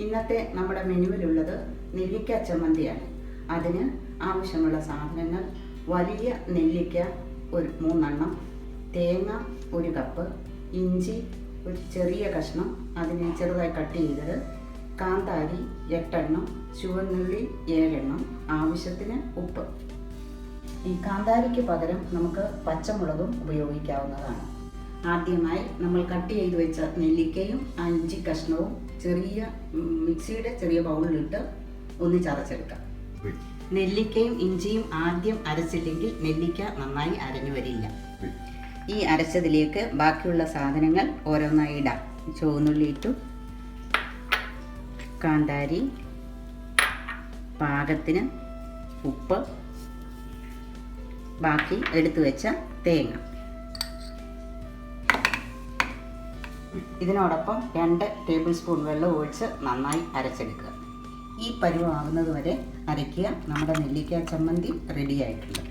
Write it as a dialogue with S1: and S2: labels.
S1: ഇന്നത്തെ നമ്മുടെ മെനുവിലുള്ളത് നെല്ലിക്ക ചമ്മന്തിയാണ്. അതിന് ആവശ്യമുള്ള സാധനങ്ങൾ: വലിയ നെല്ലിക്ക ഒരു 3 എണ്ണം, തേങ്ങ 1 കപ്പ്, ഇഞ്ചി ഒരു ചെറിയ കഷ്ണം അതിനെ ചെറുതായി കട്ട് ചെയ്തത്, കാന്താരി 8 എണ്ണം, ചുവന്നുള്ളി 7 എണ്ണം, ആവശ്യത്തിന് ഉപ്പ്. ഈ കാന്താരിക്ക് പകരം നമുക്ക് പച്ചമുളകും ഉപയോഗിക്കാവുന്നതാണ്. ആദ്യമായി നമ്മൾ കട്ട് ചെയ്ത് വെച്ച നെല്ലിക്കയും ആ ഇഞ്ചി കഷ്ണവും മിക്സിയുടെ ചെറിയ ബൗളിലിട്ട് ഒന്ന് ചതച്ചെടുക്കാം. നെല്ലിക്കയും ഇഞ്ചിയും ആദ്യം അരച്ചില്ലെങ്കിൽ നെല്ലിക്ക നന്നായി അരഞ്ഞു വരില്ല. ഈ അരച്ചതിലേക്ക് ബാക്കിയുള്ള സാധനങ്ങൾ ഓരോന്നായി ഇടാം. ചുവന്നുള്ളി ഇട്ടു, കാന്താരി, പാകത്തിന് ഉപ്പ്, ബാക്കി എടുത്തു വെച്ച തേങ്ങ. ഇതിനോടൊപ്പം 2 ടേബിൾ സ്പൂൺ വെള്ളം ഒഴിച്ച് നന്നായി അരച്ചെടുക്കുക. ഈ പരുവമാകുന്നത് വരെ അരയ്ക്കുക. നമ്മുടെ നെല്ലിക്ക ചമ്മന്തി റെഡി ആയിട്ടുണ്ട്.